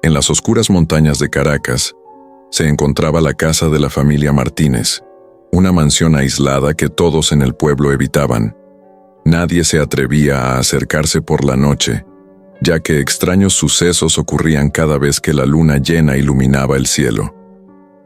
En las oscuras montañas de Caracas, se encontraba la casa de la familia Martínez, una mansión aislada que todos en el pueblo evitaban. Nadie se atrevía a acercarse por la noche, ya que extraños sucesos ocurrían cada vez que la luna llena iluminaba el cielo.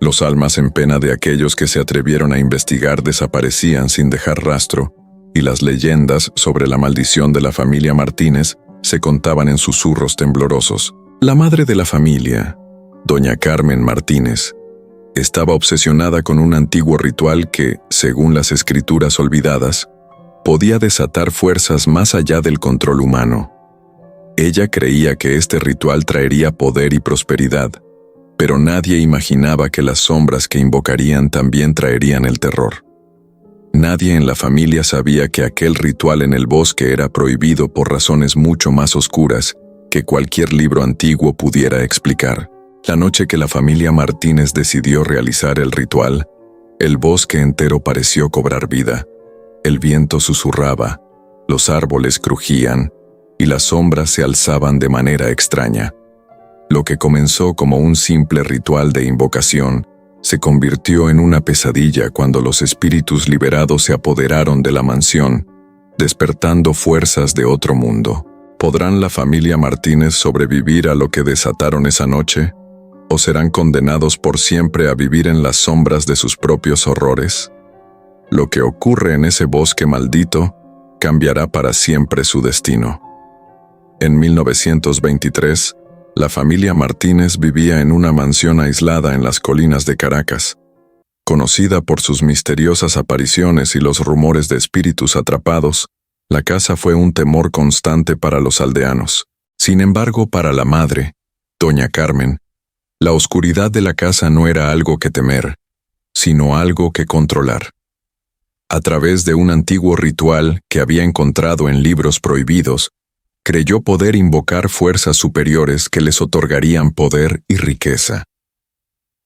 Los almas en pena de aquellos que se atrevieron a investigar desaparecían sin dejar rastro, y las leyendas sobre la maldición de la familia Martínez se contaban en susurros temblorosos. La madre de la familia, doña Carmen Martínez, estaba obsesionada con un antiguo ritual que, según las escrituras olvidadas, podía desatar fuerzas más allá del control humano. Ella creía que este ritual traería poder y prosperidad, pero nadie imaginaba que las sombras que invocarían también traerían el terror. Nadie en la familia sabía que aquel ritual en el bosque era prohibido por razones mucho más oscuras que cualquier libro antiguo pudiera explicar. La noche que la familia Martínez decidió realizar el ritual, el bosque entero pareció cobrar vida. El viento susurraba, los árboles crujían y las sombras se alzaban de manera extraña. Lo que comenzó como un simple ritual de invocación se convirtió en una pesadilla cuando los espíritus liberados se apoderaron de la mansión, despertando fuerzas de otro mundo. ¿Podrán la familia Martínez sobrevivir a lo que desataron esa noche? ¿O serán condenados por siempre a vivir en las sombras de sus propios horrores? Lo que ocurre en ese bosque maldito cambiará para siempre su destino. En 1923, la familia Martínez vivía en una mansión aislada en las colinas de Caracas. Conocida por sus misteriosas apariciones y los rumores de espíritus atrapados, la casa fue un temor constante para los aldeanos. Sin embargo, para la madre, doña Carmen, la oscuridad de la casa no era algo que temer, sino algo que controlar. A través de un antiguo ritual que había encontrado en libros prohibidos, creyó poder invocar fuerzas superiores que les otorgarían poder y riqueza.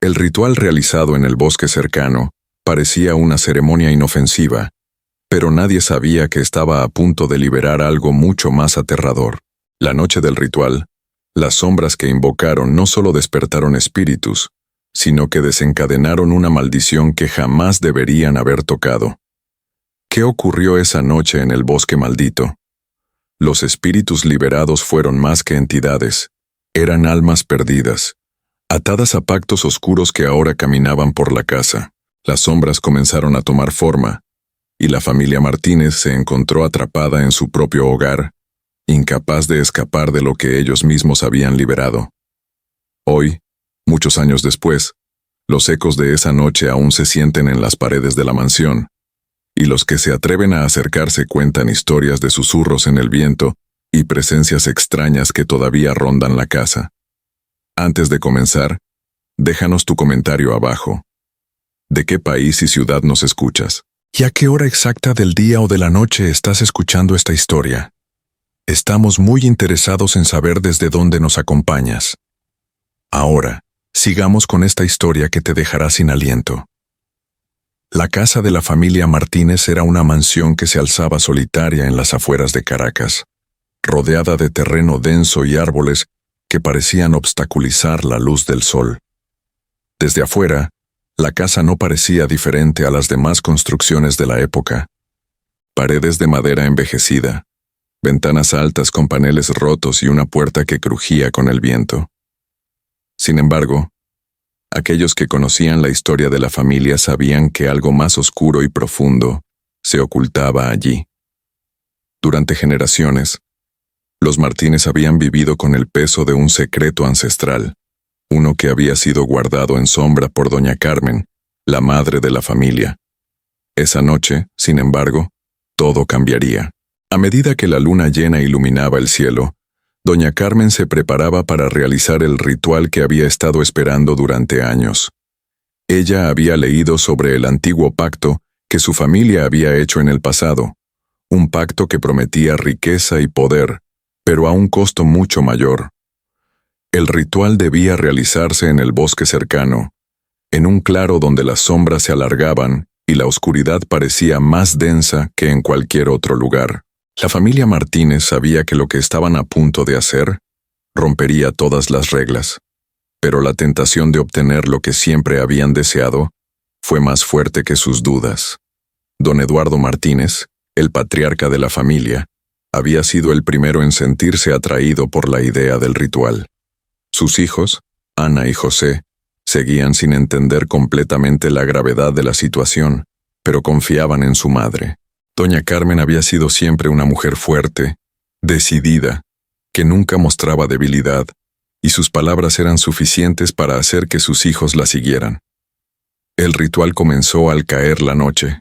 El ritual realizado en el bosque cercano parecía una ceremonia inofensiva, pero nadie sabía que estaba a punto de liberar algo mucho más aterrador. La noche del ritual, las sombras que invocaron no solo despertaron espíritus, sino que desencadenaron una maldición que jamás deberían haber tocado. ¿Qué ocurrió esa noche en el bosque maldito? Los espíritus liberados fueron más que entidades, eran almas perdidas, atadas a pactos oscuros que ahora caminaban por la casa. Las sombras comenzaron a tomar forma, y la familia Martínez se encontró atrapada en su propio hogar, incapaz de escapar de lo que ellos mismos habían liberado. Hoy, muchos años después, los ecos de esa noche aún se sienten en las paredes de la mansión, y los que se atreven a acercarse cuentan historias de susurros en el viento y presencias extrañas que todavía rondan la casa. Antes de comenzar, déjanos tu comentario abajo. ¿De qué país y ciudad nos escuchas? ¿Y a qué hora exacta del día o de la noche estás escuchando esta historia? Estamos muy interesados en saber desde dónde nos acompañas. Ahora, sigamos con esta historia que te dejará sin aliento. La casa de la familia Martínez era una mansión que se alzaba solitaria en las afueras de Caracas, rodeada de terreno denso y árboles que parecían obstaculizar la luz del sol. Desde afuera, la casa no parecía diferente a las demás construcciones de la época. Paredes de madera envejecida, ventanas altas con paneles rotos y una puerta que crujía con el viento. Sin embargo, aquellos que conocían la historia de la familia sabían que algo más oscuro y profundo se ocultaba allí. Durante generaciones, los Martínez habían vivido con el peso de un secreto ancestral, uno que había sido guardado en sombra por doña Carmen, la madre de la familia. Esa noche, sin embargo, todo cambiaría. A medida que la luna llena iluminaba el cielo, doña Carmen se preparaba para realizar el ritual que había estado esperando durante años. Ella había leído sobre el antiguo pacto que su familia había hecho en el pasado, un pacto que prometía riqueza y poder, pero a un costo mucho mayor. El ritual debía realizarse en el bosque cercano, en un claro donde las sombras se alargaban y la oscuridad parecía más densa que en cualquier otro lugar. La familia Martínez sabía que lo que estaban a punto de hacer rompería todas las reglas. Pero la tentación de obtener lo que siempre habían deseado fue más fuerte que sus dudas. Don Eduardo Martínez, el patriarca de la familia, había sido el primero en sentirse atraído por la idea del ritual. Sus hijos, Ana y José, seguían sin entender completamente la gravedad de la situación, pero confiaban en su madre. Doña Carmen había sido siempre una mujer fuerte, decidida, que nunca mostraba debilidad, y sus palabras eran suficientes para hacer que sus hijos la siguieran. El ritual comenzó al caer la noche.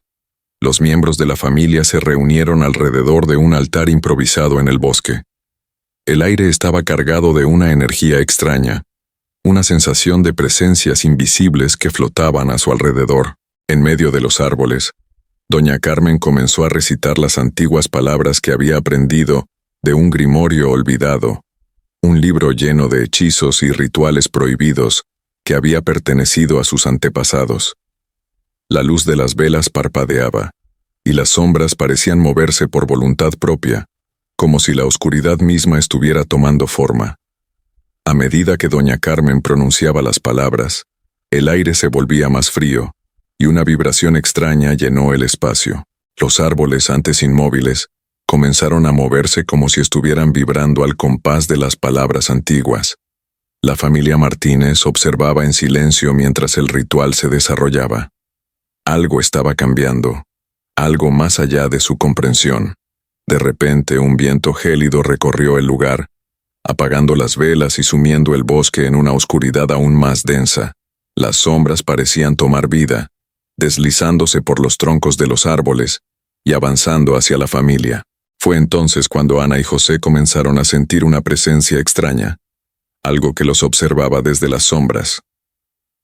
Los miembros de la familia se reunieron alrededor de un altar improvisado en el bosque. El aire estaba cargado de una energía extraña, una sensación de presencias invisibles que flotaban a su alrededor. En medio de los árboles, doña Carmen comenzó a recitar las antiguas palabras que había aprendido de un grimorio olvidado, un libro lleno de hechizos y rituales prohibidos que había pertenecido a sus antepasados. La luz de las velas parpadeaba, y las sombras parecían moverse por voluntad propia, como si la oscuridad misma estuviera tomando forma. A medida que doña Carmen pronunciaba las palabras, el aire se volvía más frío, y una vibración extraña llenó el espacio. Los árboles, antes inmóviles, comenzaron a moverse como si estuvieran vibrando al compás de las palabras antiguas. La familia Martínez observaba en silencio mientras el ritual se desarrollaba. Algo estaba cambiando, algo más allá de su comprensión. De repente, un viento gélido recorrió el lugar, apagando las velas y sumiendo el bosque en una oscuridad aún más densa. Las sombras parecían tomar vida, deslizándose por los troncos de los árboles y avanzando hacia la familia. Fue entonces cuando Ana y José comenzaron a sentir una presencia extraña, algo que los observaba desde las sombras.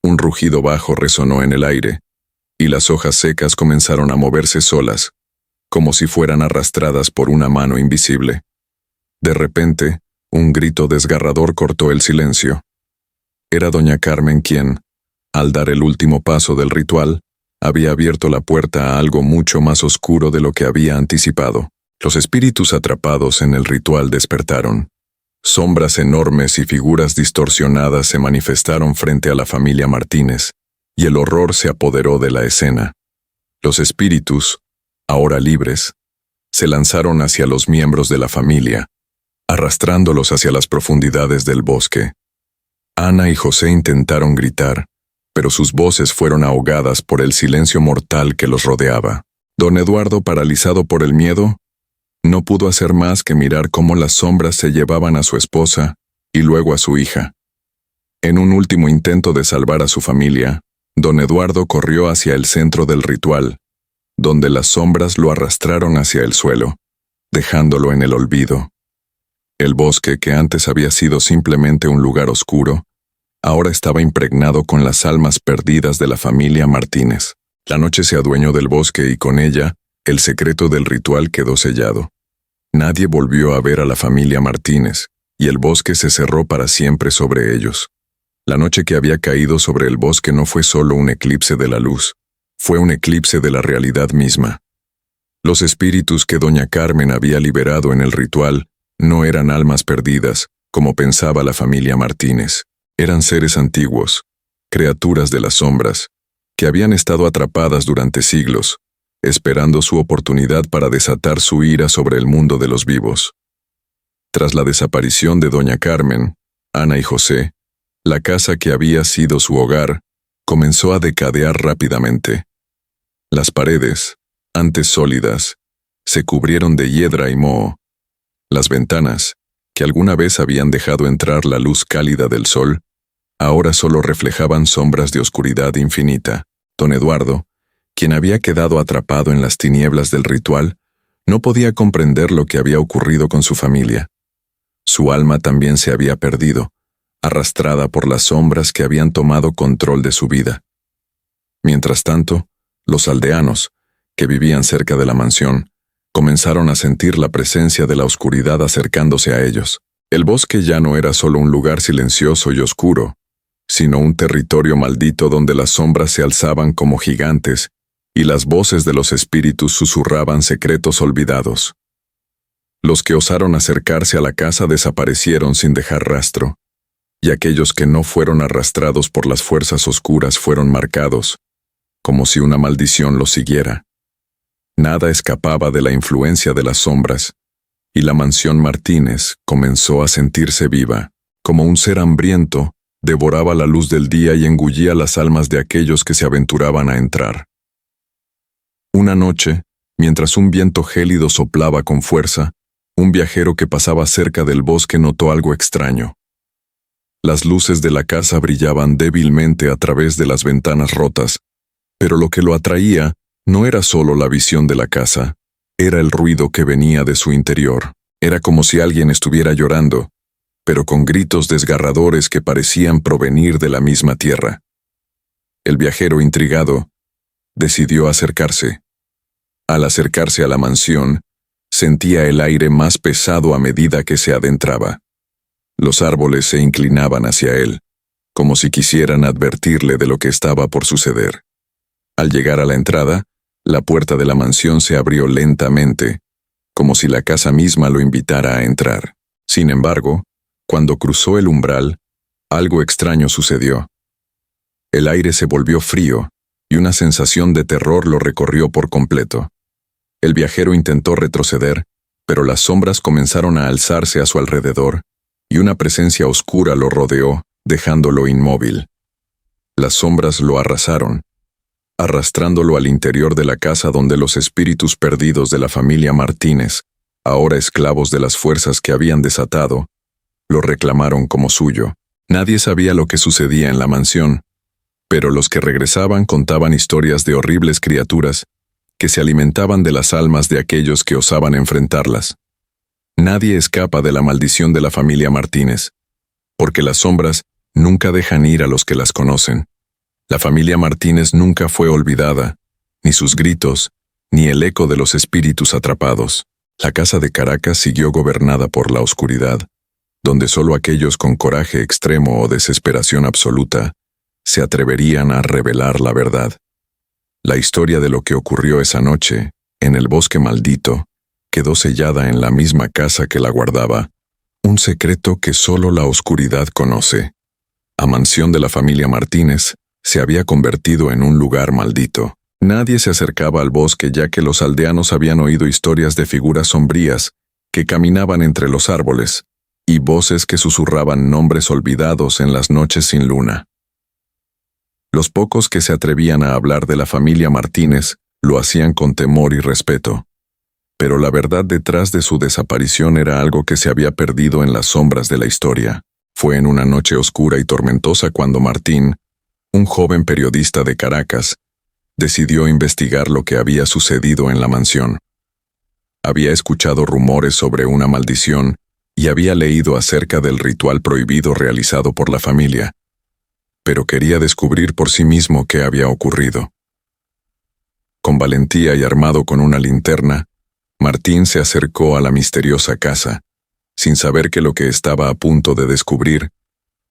Un rugido bajo resonó en el aire, y las hojas secas comenzaron a moverse solas, como si fueran arrastradas por una mano invisible. De repente, un grito desgarrador cortó el silencio. Era doña Carmen quien, al dar el último paso del ritual, había abierto la puerta a algo mucho más oscuro de lo que había anticipado. Los espíritus atrapados en el ritual despertaron. Sombras enormes y figuras distorsionadas se manifestaron frente a la familia Martínez, y el horror se apoderó de la escena. Los espíritus, ahora libres, se lanzaron hacia los miembros de la familia, arrastrándolos hacia las profundidades del bosque. Ana y José intentaron gritar, pero sus voces fueron ahogadas por el silencio mortal que los rodeaba. Don Eduardo, paralizado por el miedo, no pudo hacer más que mirar cómo las sombras se llevaban a su esposa y luego a su hija. En un último intento de salvar a su familia, don Eduardo corrió hacia el centro del ritual, donde las sombras lo arrastraron hacia el suelo, dejándolo en el olvido. El bosque, que antes había sido simplemente un lugar oscuro, ahora estaba impregnado con las almas perdidas de la familia Martínez. La noche se adueñó del bosque y con ella, el secreto del ritual quedó sellado. Nadie volvió a ver a la familia Martínez, y el bosque se cerró para siempre sobre ellos. La noche que había caído sobre el bosque no fue solo un eclipse de la luz, fue un eclipse de la realidad misma. Los espíritus que doña Carmen había liberado en el ritual no eran almas perdidas, como pensaba la familia Martínez. Eran seres antiguos, criaturas de las sombras, que habían estado atrapadas durante siglos, esperando su oportunidad para desatar su ira sobre el mundo de los vivos. Tras la desaparición de doña Carmen, Ana y José, la casa que había sido su hogar comenzó a decadear rápidamente. Las paredes, antes sólidas, se cubrieron de hiedra y moho. Las ventanas, que alguna vez habían dejado entrar la luz cálida del sol, ahora solo reflejaban sombras de oscuridad infinita. Don Eduardo, quien había quedado atrapado en las tinieblas del ritual, no podía comprender lo que había ocurrido con su familia. Su alma también se había perdido, arrastrada por las sombras que habían tomado control de su vida. Mientras tanto, los aldeanos, que vivían cerca de la mansión, comenzaron a sentir la presencia de la oscuridad acercándose a ellos. El bosque ya no era solo un lugar silencioso y oscuro, sino un territorio maldito donde las sombras se alzaban como gigantes y las voces de los espíritus susurraban secretos olvidados. Los que osaron acercarse a la casa desaparecieron sin dejar rastro, y aquellos que no fueron arrastrados por las fuerzas oscuras fueron marcados, como si una maldición los siguiera. Nada escapaba de la influencia de las sombras, y la mansión Martínez comenzó a sentirse viva, como un ser hambriento, devoraba la luz del día y engullía las almas de aquellos que se aventuraban a entrar. Una noche, mientras un viento gélido soplaba con fuerza, un viajero que pasaba cerca del bosque notó algo extraño. Las luces de la casa brillaban débilmente a través de las ventanas rotas, pero lo que lo atraía no era solo la visión de la casa, era el ruido que venía de su interior. Era como si alguien estuviera llorando, pero con gritos desgarradores que parecían provenir de la misma tierra. El viajero, intrigado, decidió acercarse. Al acercarse a la mansión, sentía el aire más pesado a medida que se adentraba. Los árboles se inclinaban hacia él, como si quisieran advertirle de lo que estaba por suceder. Al llegar a la entrada, la puerta de la mansión se abrió lentamente, como si la casa misma lo invitara a entrar. Sin embargo, cuando cruzó el umbral, algo extraño sucedió. El aire se volvió frío, y una sensación de terror lo recorrió por completo. El viajero intentó retroceder, pero las sombras comenzaron a alzarse a su alrededor, y una presencia oscura lo rodeó, dejándolo inmóvil. Las sombras lo arrasaron, arrastrándolo al interior de la casa donde los espíritus perdidos de la familia Martínez, ahora esclavos de las fuerzas que habían desatado, lo reclamaron como suyo. Nadie sabía lo que sucedía en la mansión, pero los que regresaban contaban historias de horribles criaturas que se alimentaban de las almas de aquellos que osaban enfrentarlas. Nadie escapa de la maldición de la familia Martínez, porque las sombras nunca dejan ir a los que las conocen. La familia Martínez nunca fue olvidada, ni sus gritos, ni el eco de los espíritus atrapados. La casa de Caracas siguió gobernada por la oscuridad, donde solo aquellos con coraje extremo o desesperación absoluta se atreverían a revelar la verdad. La historia de lo que ocurrió esa noche, en el bosque maldito, quedó sellada en la misma casa que la guardaba, un secreto que solo la oscuridad conoce. La mansión de la familia Martínez se había convertido en un lugar maldito. Nadie se acercaba al bosque ya que los aldeanos habían oído historias de figuras sombrías que caminaban entre los árboles y voces que susurraban nombres olvidados en las noches sin luna. Los pocos que se atrevían a hablar de la familia Martínez lo hacían con temor y respeto, pero la verdad detrás de su desaparición era algo que se había perdido en las sombras de la historia. Fue en una noche oscura y tormentosa cuando Martín, un joven periodista de Caracas, decidió investigar lo que había sucedido en la mansión. Había escuchado rumores sobre una maldición y había leído acerca del ritual prohibido realizado por la familia, pero quería descubrir por sí mismo qué había ocurrido. Con valentía y armado con una linterna, Martín se acercó a la misteriosa casa, sin saber que lo que estaba a punto de descubrir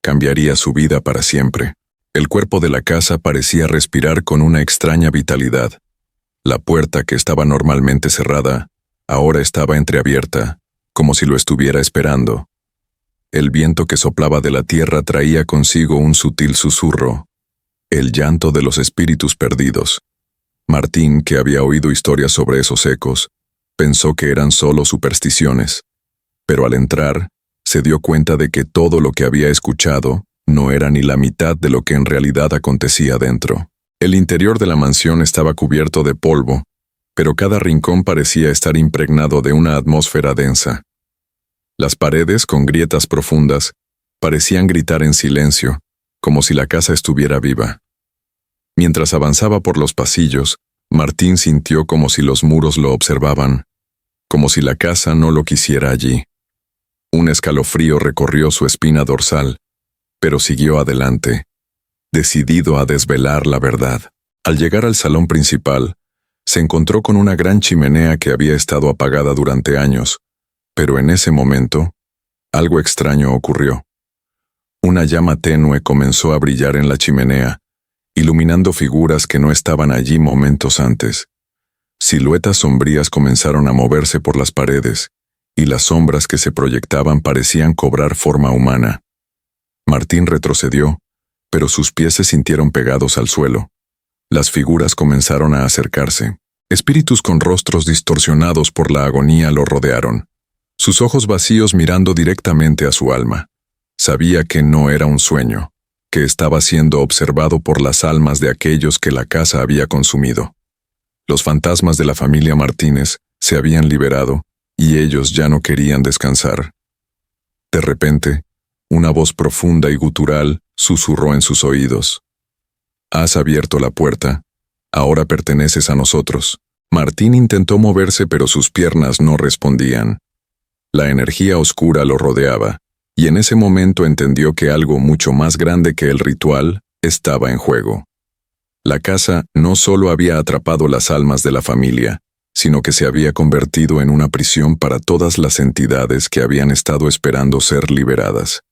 cambiaría su vida para siempre. El cuerpo de la casa parecía respirar con una extraña vitalidad. La puerta, que estaba normalmente cerrada, ahora estaba entreabierta, como si lo estuviera esperando. El viento que soplaba de la tierra traía consigo un sutil susurro, el llanto de los espíritus perdidos. Martín, que había oído historias sobre esos ecos, pensó que eran solo supersticiones, pero al entrar, se dio cuenta de que todo lo que había escuchado no era ni la mitad de lo que en realidad acontecía dentro. El interior de la mansión estaba cubierto de polvo, pero cada rincón parecía estar impregnado de una atmósfera densa. Las paredes, con grietas profundas, parecían gritar en silencio, como si la casa estuviera viva. Mientras avanzaba por los pasillos, Martín sintió como si los muros lo observaban, como si la casa no lo quisiera allí. Un escalofrío recorrió su espina dorsal, pero siguió adelante, decidido a desvelar la verdad. Al llegar al salón principal, se encontró con una gran chimenea que había estado apagada durante años, pero en ese momento, algo extraño ocurrió. Una llama tenue comenzó a brillar en la chimenea, iluminando figuras que no estaban allí momentos antes. Siluetas sombrías comenzaron a moverse por las paredes, y las sombras que se proyectaban parecían cobrar forma humana. Martín retrocedió, pero sus pies se sintieron pegados al suelo. Las figuras comenzaron a acercarse. Espíritus con rostros distorsionados por la agonía lo rodearon, sus ojos vacíos mirando directamente a su alma. Sabía que no era un sueño, que estaba siendo observado por las almas de aquellos que la casa había consumido. Los fantasmas de la familia Martínez se habían liberado y ellos ya no querían descansar. De repente, una voz profunda y gutural susurró en sus oídos. «Has abierto la puerta. Ahora perteneces a nosotros». Martín intentó moverse, pero sus piernas no respondían. La energía oscura lo rodeaba, y en ese momento entendió que algo mucho más grande que el ritual estaba en juego. La casa no solo había atrapado las almas de la familia, sino que se había convertido en una prisión para todas las entidades que habían estado esperando ser liberadas.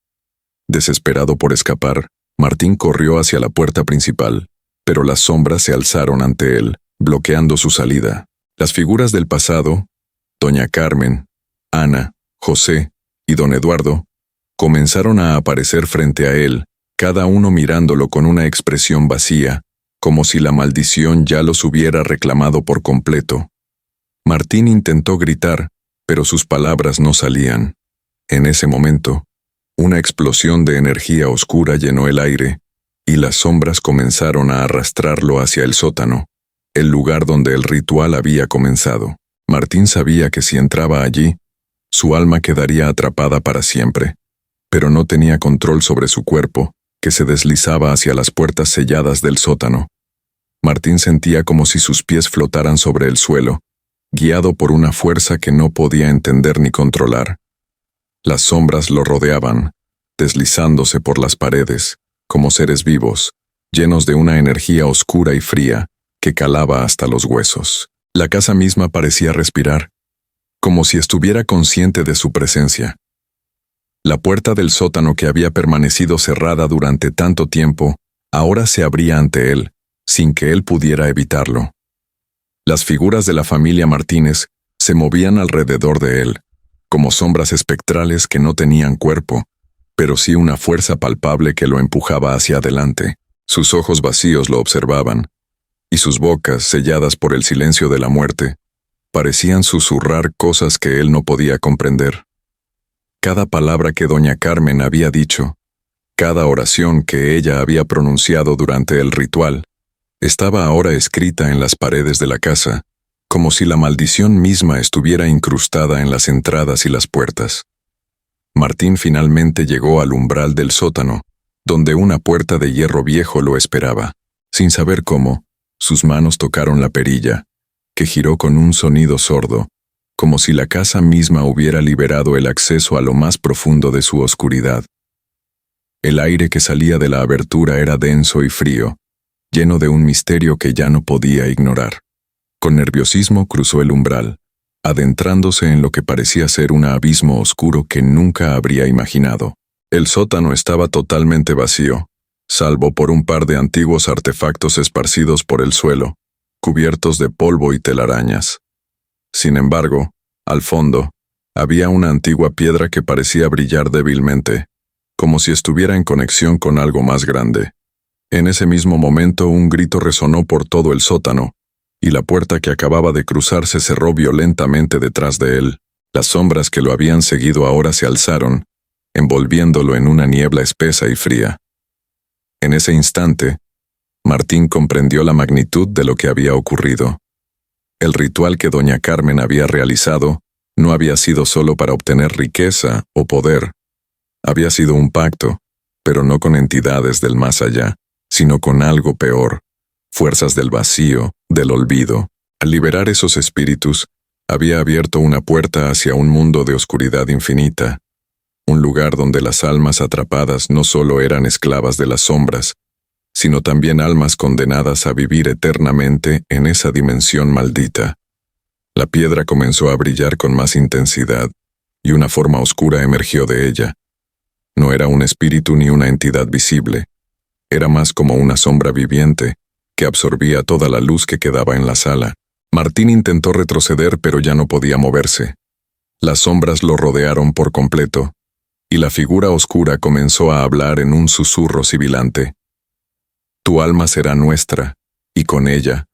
Desesperado por escapar, Martín corrió hacia la puerta principal, pero las sombras se alzaron ante él, bloqueando su salida. Las figuras del pasado, doña Carmen, Ana, José y don Eduardo, comenzaron a aparecer frente a él, cada uno mirándolo con una expresión vacía, como si la maldición ya los hubiera reclamado por completo. Martín intentó gritar, pero sus palabras no salían. En ese momento, una explosión de energía oscura llenó el aire, y las sombras comenzaron a arrastrarlo hacia el sótano, el lugar donde el ritual había comenzado. Martín sabía que si entraba allí, su alma quedaría atrapada para siempre, pero no tenía control sobre su cuerpo, que se deslizaba hacia las puertas selladas del sótano. Martín sentía como si sus pies flotaran sobre el suelo, guiado por una fuerza que no podía entender ni controlar. Las sombras lo rodeaban, deslizándose por las paredes, como seres vivos, llenos de una energía oscura y fría que calaba hasta los huesos. La casa misma parecía respirar, como si estuviera consciente de su presencia. La puerta del sótano que había permanecido cerrada durante tanto tiempo, ahora se abría ante él, sin que él pudiera evitarlo. Las figuras de la familia Martínez se movían alrededor de él, como sombras espectrales que no tenían cuerpo, pero sí una fuerza palpable que lo empujaba hacia adelante. Sus ojos vacíos lo observaban, y sus bocas, selladas por el silencio de la muerte, parecían susurrar cosas que él no podía comprender. Cada palabra que doña Carmen había dicho, cada oración que ella había pronunciado durante el ritual, estaba ahora escrita en las paredes de la casa, como si la maldición misma estuviera incrustada en las entradas y las puertas. Martín finalmente llegó al umbral del sótano, donde una puerta de hierro viejo lo esperaba. Sin saber cómo, sus manos tocaron la perilla, que giró con un sonido sordo, como si la casa misma hubiera liberado el acceso a lo más profundo de su oscuridad. El aire que salía de la abertura era denso y frío, lleno de un misterio que ya no podía ignorar. Con nerviosismo cruzó el umbral, adentrándose en lo que parecía ser un abismo oscuro que nunca habría imaginado. El sótano estaba totalmente vacío, salvo por un par de antiguos artefactos esparcidos por el suelo, cubiertos de polvo y telarañas. Sin embargo, al fondo, había una antigua piedra que parecía brillar débilmente, como si estuviera en conexión con algo más grande. En ese mismo momento un grito resonó por todo el sótano, y la puerta que acababa de cruzar se cerró violentamente detrás de él. Las sombras que lo habían seguido ahora se alzaron, envolviéndolo en una niebla espesa y fría. En ese instante, Martín comprendió la magnitud de lo que había ocurrido. El ritual que doña Carmen había realizado no había sido solo para obtener riqueza o poder. Había sido un pacto, pero no con entidades del más allá, sino con algo peor, fuerzas del vacío, del olvido. Al liberar esos espíritus, había abierto una puerta hacia un mundo de oscuridad infinita, un lugar donde las almas atrapadas no solo eran esclavas de las sombras, sino también almas condenadas a vivir eternamente en esa dimensión maldita. La piedra comenzó a brillar con más intensidad, y una forma oscura emergió de ella. No era un espíritu ni una entidad visible, era más como una sombra viviente, que absorbía toda la luz que quedaba en la sala. Martín intentó retroceder, pero ya no podía moverse. Las sombras lo rodearon por completo, y la figura oscura comenzó a hablar en un susurro sibilante. Tu alma será nuestra, y con ella,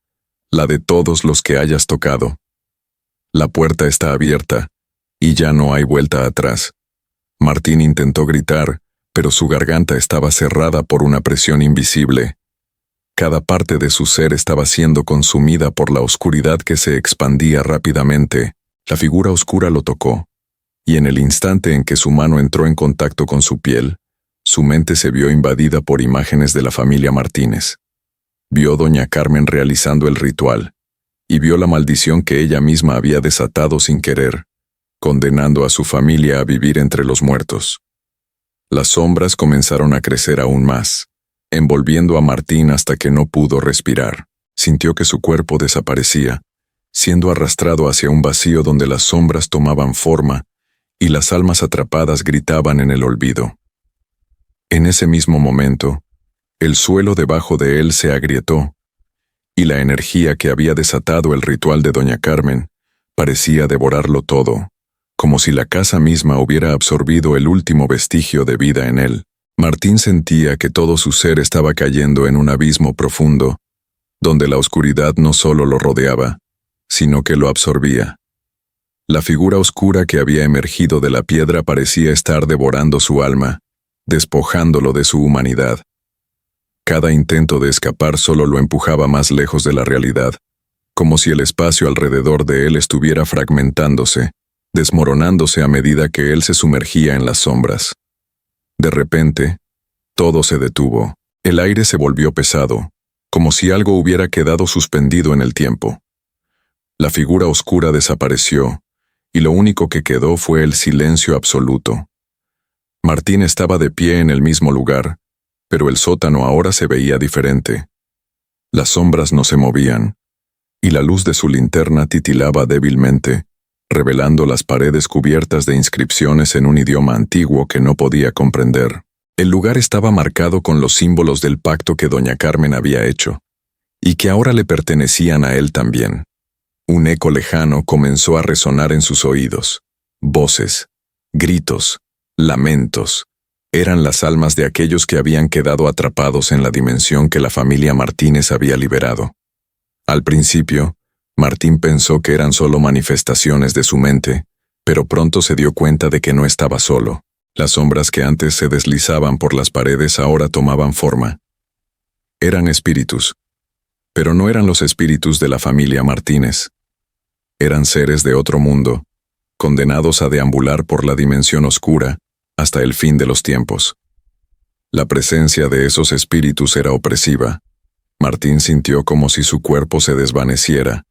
la de todos los que hayas tocado. La puerta está abierta, y ya no hay vuelta atrás. Martín intentó gritar, pero su garganta estaba cerrada por una presión invisible. Cada parte de su ser estaba siendo consumida por la oscuridad que se expandía rápidamente. La figura oscura lo tocó, y en el instante en que su mano entró en contacto con su piel, su mente se vio invadida por imágenes de la familia Martínez. Vio a doña Carmen realizando el ritual, y vio la maldición que ella misma había desatado sin querer, condenando a su familia a vivir entre los muertos. Las sombras comenzaron a crecer aún más, envolviendo a Martín hasta que no pudo respirar. Sintió que su cuerpo desaparecía, siendo arrastrado hacia un vacío donde las sombras tomaban forma y las almas atrapadas gritaban en el olvido. En ese mismo momento, el suelo debajo de él se agrietó, y la energía que había desatado el ritual de doña Carmen parecía devorarlo todo, como si la casa misma hubiera absorbido el último vestigio de vida en él. Martín sentía que todo su ser estaba cayendo en un abismo profundo, donde la oscuridad no solo lo rodeaba, sino que lo absorbía. La figura oscura que había emergido de la piedra parecía estar devorando su alma, despojándolo de su humanidad. Cada intento de escapar solo lo empujaba más lejos de la realidad, como si el espacio alrededor de él estuviera fragmentándose, desmoronándose a medida que él se sumergía en las sombras. De repente, todo se detuvo. El aire se volvió pesado, como si algo hubiera quedado suspendido en el tiempo. La figura oscura desapareció, y lo único que quedó fue el silencio absoluto. Martín estaba de pie en el mismo lugar, pero el sótano ahora se veía diferente. Las sombras no se movían, y la luz de su linterna titilaba débilmente, revelando las paredes cubiertas de inscripciones en un idioma antiguo que no podía comprender. El lugar estaba marcado con los símbolos del pacto que doña Carmen había hecho, y que ahora le pertenecían a él también. Un eco lejano comenzó a resonar en sus oídos. Voces, gritos, lamentos. Eran las almas de aquellos que habían quedado atrapados en la dimensión que la familia Martínez había liberado. Al principio, Martín pensó que eran solo manifestaciones de su mente, pero pronto se dio cuenta de que no estaba solo. Las sombras que antes se deslizaban por las paredes ahora tomaban forma. Eran espíritus, pero no eran los espíritus de la familia Martínez. Eran seres de otro mundo, condenados a deambular por la dimensión oscura hasta el fin de los tiempos. La presencia de esos espíritus era opresiva. Martín sintió como si su cuerpo se desvaneciera,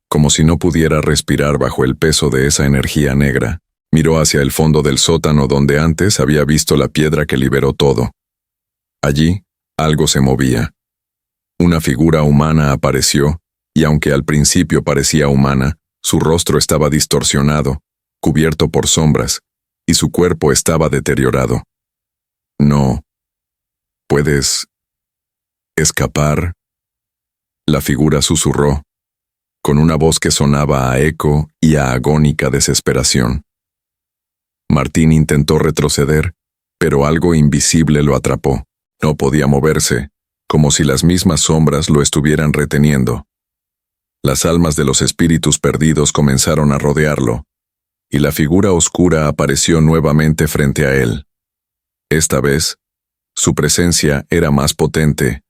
como si no pudiera respirar bajo el peso de esa energía negra. Miró hacia el fondo del sótano donde antes había visto la piedra que liberó todo. Allí, algo se movía. Una figura humana apareció, y aunque al principio parecía humana, su rostro estaba distorsionado, cubierto por sombras, y su cuerpo estaba deteriorado. No. ¿Puedes escapar? La figura susurró, con una voz que sonaba a eco y a agónica desesperación. Martín intentó retroceder, pero algo invisible lo atrapó. No podía moverse, como si las mismas sombras lo estuvieran reteniendo. Las almas de los espíritus perdidos comenzaron a rodearlo, y la figura oscura apareció nuevamente frente a él. Esta vez, su presencia era más potente,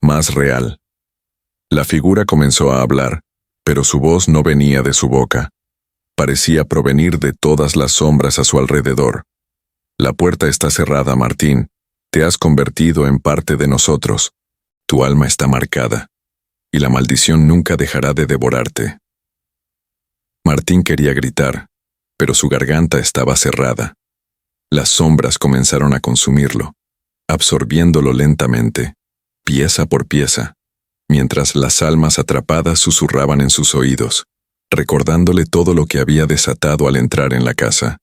más real. La figura comenzó a hablar, pero su voz no venía de su boca. Parecía provenir de todas las sombras a su alrededor. La puerta está cerrada, Martín. Te has convertido en parte de nosotros. Tu alma está marcada, y la maldición nunca dejará de devorarte. Martín quería gritar, pero su garganta estaba cerrada. Las sombras comenzaron a consumirlo, absorbiéndolo lentamente, pieza por pieza, mientras las almas atrapadas susurraban en sus oídos, recordándole todo lo que había desatado al entrar en la casa.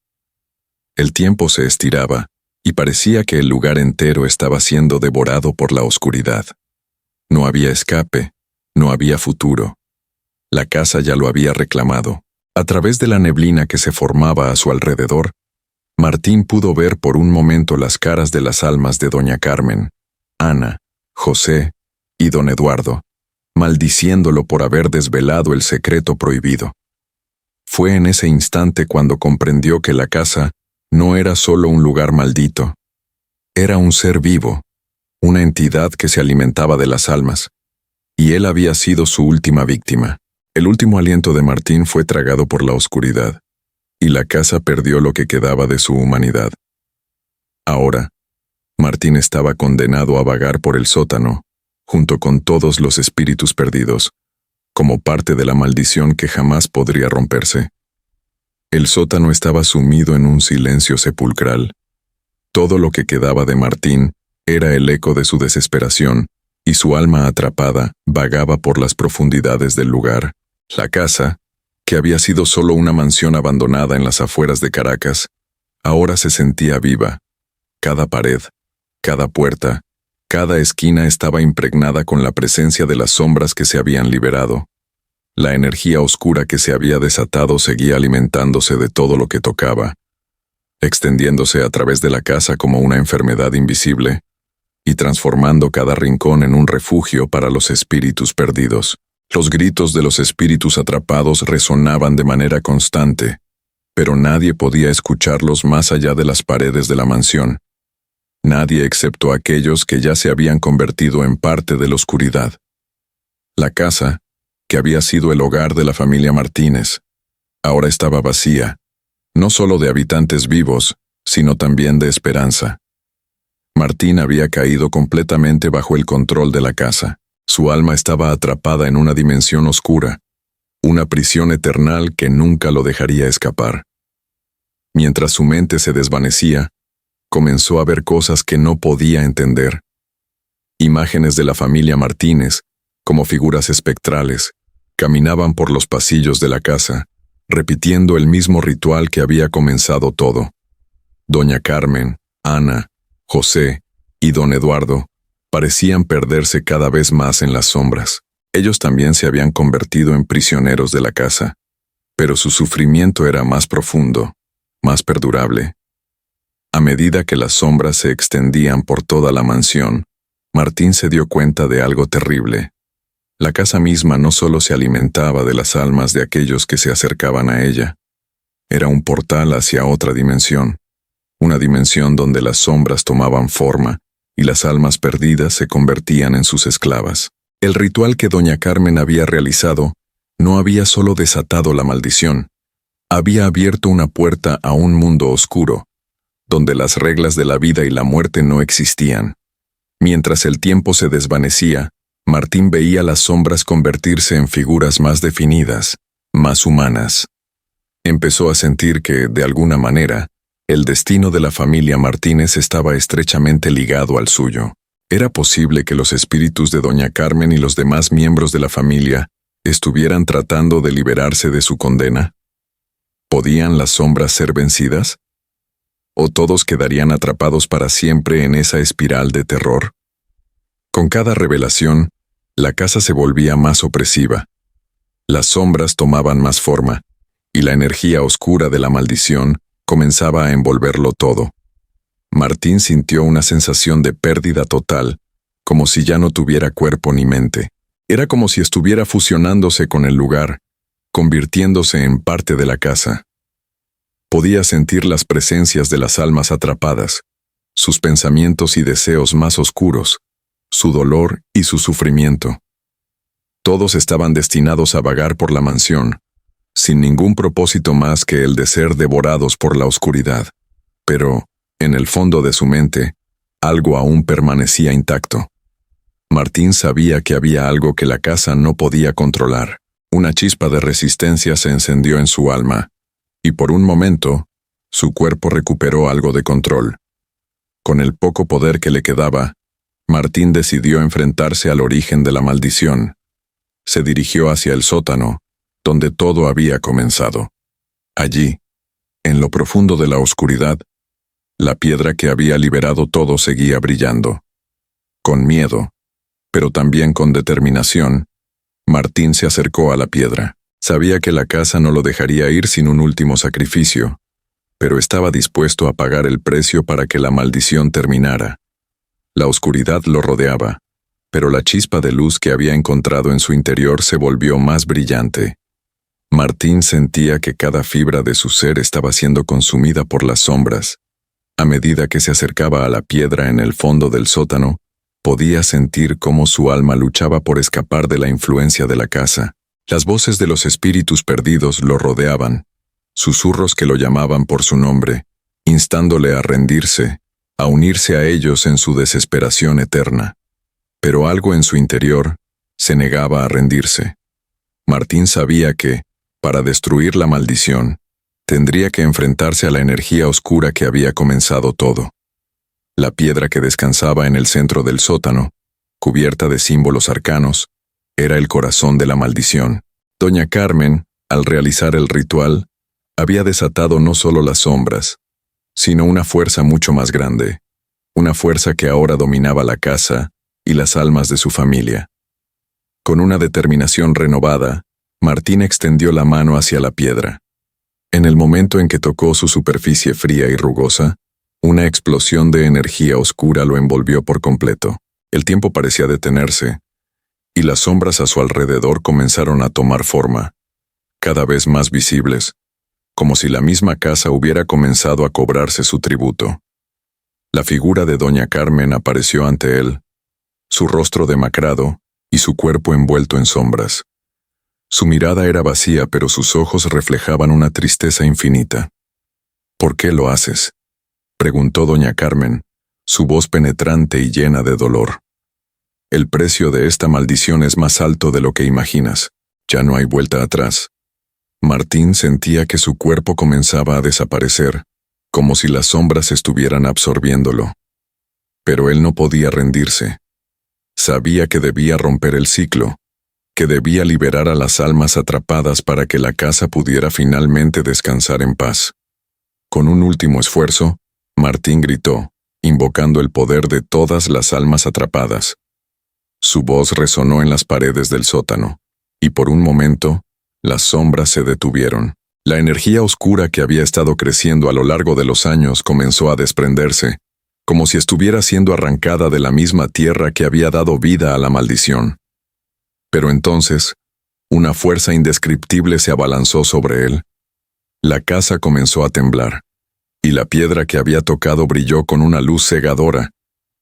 El tiempo se estiraba, y parecía que el lugar entero estaba siendo devorado por la oscuridad. No había escape, no había futuro. La casa ya lo había reclamado. A través de la neblina que se formaba a su alrededor, Martín pudo ver por un momento las caras de las almas de doña Carmen, Ana, José y don Eduardo, maldiciéndolo por haber desvelado el secreto prohibido. Fue en ese instante cuando comprendió que la casa no era solo un lugar maldito. Era un ser vivo, una entidad que se alimentaba de las almas, y él había sido su última víctima. El último aliento de Martín fue tragado por la oscuridad, y la casa perdió lo que quedaba de su humanidad. Ahora, Martín estaba condenado a vagar por el sótano, junto con todos los espíritus perdidos, como parte de la maldición que jamás podría romperse. El sótano estaba sumido en un silencio sepulcral. Todo lo que quedaba de Martín era el eco de su desesperación, y su alma atrapada vagaba por las profundidades del lugar. La casa, que había sido solo una mansión abandonada en las afueras de Caracas, ahora se sentía viva. Cada pared, cada puerta, cada esquina estaba impregnada con la presencia de las sombras que se habían liberado. La energía oscura que se había desatado seguía alimentándose de todo lo que tocaba, extendiéndose a través de la casa como una enfermedad invisible, y transformando cada rincón en un refugio para los espíritus perdidos. Los gritos de los espíritus atrapados resonaban de manera constante, pero nadie podía escucharlos más allá de las paredes de la mansión. Nadie excepto aquellos que ya se habían convertido en parte de la oscuridad. La casa, que había sido el hogar de la familia Martínez, ahora estaba vacía, no solo de habitantes vivos, sino también de esperanza. Martín había caído completamente bajo el control de la casa. Su alma estaba atrapada en una dimensión oscura, una prisión eternal que nunca lo dejaría escapar. Mientras su mente se desvanecía, comenzó a ver cosas que no podía entender. Imágenes de la familia Martínez, como figuras espectrales, caminaban por los pasillos de la casa, repitiendo el mismo ritual que había comenzado todo. Doña Carmen, Ana, José y don Eduardo parecían perderse cada vez más en las sombras. Ellos también se habían convertido en prisioneros de la casa, pero su sufrimiento era más profundo, más perdurable. A medida que las sombras se extendían por toda la mansión, Martín se dio cuenta de algo terrible. La casa misma no solo se alimentaba de las almas de aquellos que se acercaban a ella, era un portal hacia otra dimensión, una dimensión donde las sombras tomaban forma y las almas perdidas se convertían en sus esclavas. El ritual que doña Carmen había realizado no había solo desatado la maldición, había abierto una puerta a un mundo oscuro, donde las reglas de la vida y la muerte no existían. Mientras el tiempo se desvanecía, Martín veía las sombras convertirse en figuras más definidas, más humanas. Empezó a sentir que, de alguna manera, el destino de la familia Martínez estaba estrechamente ligado al suyo. ¿Era posible que los espíritus de doña Carmen y los demás miembros de la familia estuvieran tratando de liberarse de su condena? ¿Podían las sombras ser vencidas? ¿O todos quedarían atrapados para siempre en esa espiral de terror? Con cada revelación, la casa se volvía más opresiva. Las sombras tomaban más forma, y la energía oscura de la maldición comenzaba a envolverlo todo. Martín sintió una sensación de pérdida total, como si ya no tuviera cuerpo ni mente. Era como si estuviera fusionándose con el lugar, convirtiéndose en parte de la casa. Podía sentir las presencias de las almas atrapadas, sus pensamientos y deseos más oscuros, su dolor y su sufrimiento. Todos estaban destinados a vagar por la mansión, sin ningún propósito más que el de ser devorados por la oscuridad. Pero, en el fondo de su mente, algo aún permanecía intacto. Martín sabía que había algo que la casa no podía controlar. Una chispa de resistencia se encendió en su alma, y por un momento, su cuerpo recuperó algo de control. Con el poco poder que le quedaba, Martín decidió enfrentarse al origen de la maldición. Se dirigió hacia el sótano, donde todo había comenzado. Allí, en lo profundo de la oscuridad, la piedra que había liberado todo seguía brillando. Con miedo, pero también con determinación, Martín se acercó a la piedra. Sabía que la casa no lo dejaría ir sin un último sacrificio, pero estaba dispuesto a pagar el precio para que la maldición terminara. La oscuridad lo rodeaba, pero la chispa de luz que había encontrado en su interior se volvió más brillante. Martín sentía que cada fibra de su ser estaba siendo consumida por las sombras. A medida que se acercaba a la piedra en el fondo del sótano, podía sentir cómo su alma luchaba por escapar de la influencia de la casa. Las voces de los espíritus perdidos lo rodeaban, susurros que lo llamaban por su nombre, instándole a rendirse, a unirse a ellos en su desesperación eterna. Pero algo en su interior se negaba a rendirse. Martín sabía que, para destruir la maldición, tendría que enfrentarse a la energía oscura que había comenzado todo. La piedra que descansaba en el centro del sótano, cubierta de símbolos arcanos, era el corazón de la maldición. Doña Carmen, al realizar el ritual, había desatado no solo las sombras, sino una fuerza mucho más grande, una fuerza que ahora dominaba la casa y las almas de su familia. Con una determinación renovada, Martín extendió la mano hacia la piedra. En el momento en que tocó su superficie fría y rugosa, una explosión de energía oscura lo envolvió por completo. El tiempo parecía detenerse, y las sombras a su alrededor comenzaron a tomar forma, cada vez más visibles, como si la misma casa hubiera comenzado a cobrarse su tributo. La figura de Doña Carmen apareció ante él, su rostro demacrado y su cuerpo envuelto en sombras. Su mirada era vacía, pero sus ojos reflejaban una tristeza infinita. «¿Por qué lo haces?», preguntó Doña Carmen, su voz penetrante y llena de dolor. «El precio de esta maldición es más alto de lo que imaginas. Ya no hay vuelta atrás». Martín sentía que su cuerpo comenzaba a desaparecer, como si las sombras estuvieran absorbiéndolo. Pero él no podía rendirse. Sabía que debía romper el ciclo, que debía liberar a las almas atrapadas para que la casa pudiera finalmente descansar en paz. Con un último esfuerzo, Martín gritó, invocando el poder de todas las almas atrapadas. Su voz resonó en las paredes del sótano, y por un momento, las sombras se detuvieron. La energía oscura que había estado creciendo a lo largo de los años comenzó a desprenderse, como si estuviera siendo arrancada de la misma tierra que había dado vida a la maldición. Pero entonces, una fuerza indescriptible se abalanzó sobre él. La casa comenzó a temblar, y la piedra que había tocado brilló con una luz cegadora,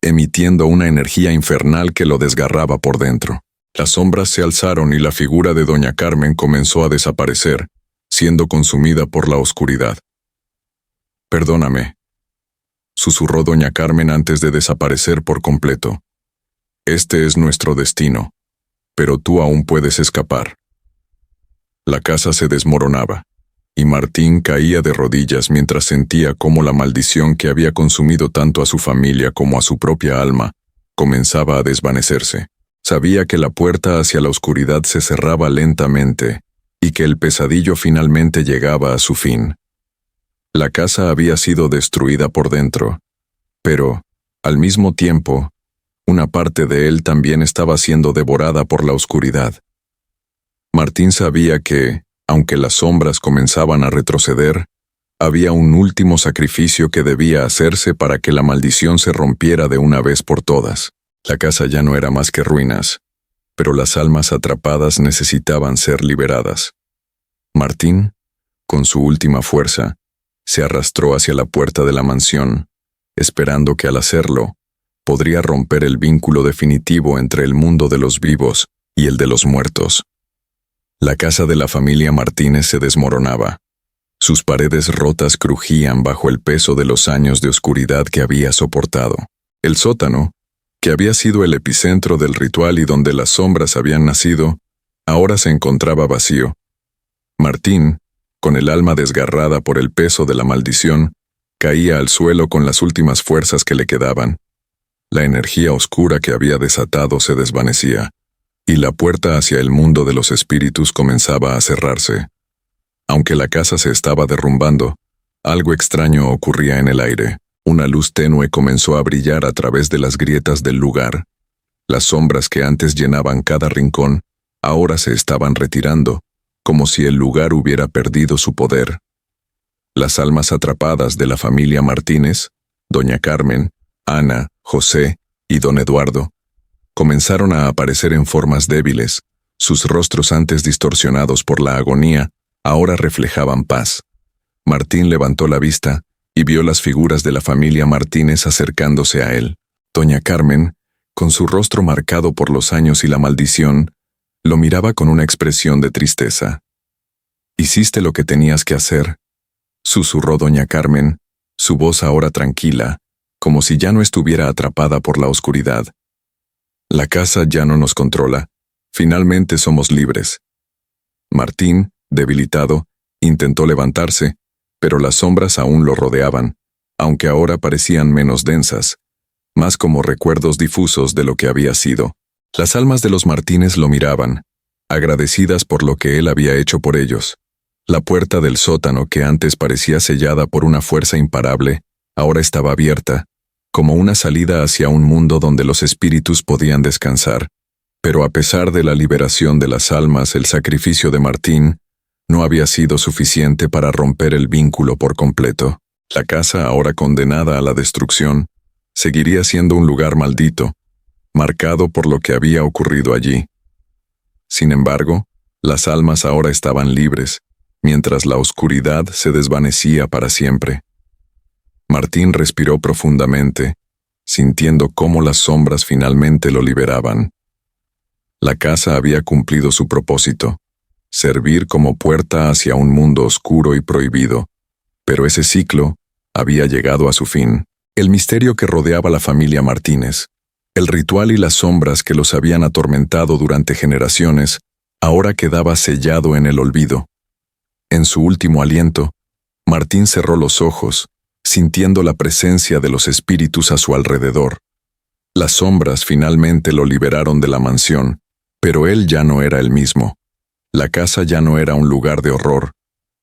emitiendo una energía infernal que lo desgarraba por dentro. Las sombras se alzaron y la figura de Doña Carmen comenzó a desaparecer, siendo consumida por la oscuridad. «Perdóname», susurró Doña Carmen antes de desaparecer por completo. «Este es nuestro destino, pero tú aún puedes escapar». La casa se desmoronaba, y Martín caía de rodillas mientras sentía cómo la maldición que había consumido tanto a su familia como a su propia alma comenzaba a desvanecerse. Sabía que la puerta hacia la oscuridad se cerraba lentamente y que el pesadillo finalmente llegaba a su fin. La casa había sido destruida por dentro, pero, al mismo tiempo, una parte de él también estaba siendo devorada por la oscuridad. Martín sabía que, aunque las sombras comenzaban a retroceder, había un último sacrificio que debía hacerse para que la maldición se rompiera de una vez por todas. La casa ya no era más que ruinas, pero las almas atrapadas necesitaban ser liberadas. Martín, con su última fuerza, se arrastró hacia la puerta de la mansión, esperando que al hacerlo, podría romper el vínculo definitivo entre el mundo de los vivos y el de los muertos. La casa de la familia Martínez se desmoronaba. Sus paredes rotas crujían bajo el peso de los años de oscuridad que había soportado. El sótano, que había sido el epicentro del ritual y donde las sombras habían nacido, ahora se encontraba vacío. Martín, con el alma desgarrada por el peso de la maldición, caía al suelo con las últimas fuerzas que le quedaban. La energía oscura que había desatado se desvanecía, y la puerta hacia el mundo de los espíritus comenzaba a cerrarse. Aunque la casa se estaba derrumbando, algo extraño ocurría en el aire. Una luz tenue comenzó a brillar a través de las grietas del lugar. Las sombras que antes llenaban cada rincón, ahora se estaban retirando, como si el lugar hubiera perdido su poder. Las almas atrapadas de la familia Martínez, doña Carmen, Ana, José y don Eduardo, comenzaron a aparecer en formas débiles. Sus rostros antes distorsionados por la agonía, ahora reflejaban paz. Martín levantó la vista y vio las figuras de la familia Martínez acercándose a él. Doña Carmen, con su rostro marcado por los años y la maldición, lo miraba con una expresión de tristeza. «Hiciste lo que tenías que hacer», susurró doña Carmen, su voz ahora tranquila, como si ya no estuviera atrapada por la oscuridad. «La casa ya no nos controla. Finalmente somos libres». Martín, debilitado, intentó levantarse, pero las sombras aún lo rodeaban, aunque ahora parecían menos densas, más como recuerdos difusos de lo que había sido. Las almas de los Martínez lo miraban, agradecidas por lo que él había hecho por ellos. La puerta del sótano, que antes parecía sellada por una fuerza imparable, ahora estaba abierta, como una salida hacia un mundo donde los espíritus podían descansar. Pero a pesar de la liberación de las almas, el sacrificio de Martín no había sido suficiente para romper el vínculo por completo. La casa, ahora condenada a la destrucción, seguiría siendo un lugar maldito, marcado por lo que había ocurrido allí. Sin embargo, las almas ahora estaban libres, mientras la oscuridad se desvanecía para siempre. Martín respiró profundamente, sintiendo cómo las sombras finalmente lo liberaban. La casa había cumplido su propósito, servir como puerta hacia un mundo oscuro y prohibido, pero ese ciclo había llegado a su fin. El misterio que rodeaba a la familia Martínez, el ritual y las sombras que los habían atormentado durante generaciones, ahora quedaba sellado en el olvido. En su último aliento, Martín cerró los ojos, sintiendo la presencia de los espíritus a su alrededor. Las sombras finalmente lo liberaron de la mansión, pero él ya no era el mismo. La casa ya no era un lugar de horror,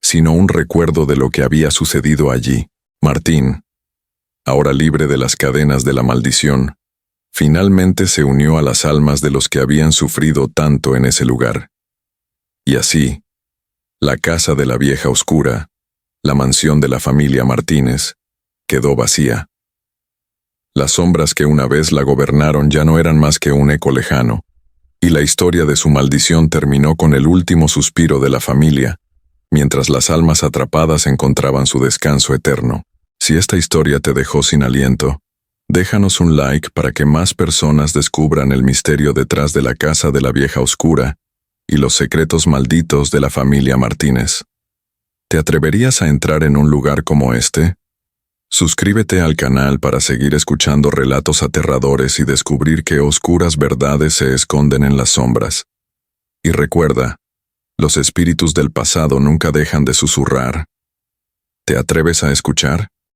sino un recuerdo de lo que había sucedido allí. Martín, ahora libre de las cadenas de la maldición, finalmente se unió a las almas de los que habían sufrido tanto en ese lugar. Y así, la casa de la vieja oscura, la mansión de la familia Martínez, quedó vacía. Las sombras que una vez la gobernaron ya no eran más que un eco lejano, y la historia de su maldición terminó con el último suspiro de la familia, mientras las almas atrapadas encontraban su descanso eterno. Si esta historia te dejó sin aliento, déjanos un like para que más personas descubran el misterio detrás de la casa de la vieja oscura y los secretos malditos de la familia Martínez. ¿Te atreverías a entrar en un lugar como este? Suscríbete al canal para seguir escuchando relatos aterradores y descubrir qué oscuras verdades se esconden en las sombras. Y recuerda, los espíritus del pasado nunca dejan de susurrar. ¿Te atreves a escuchar?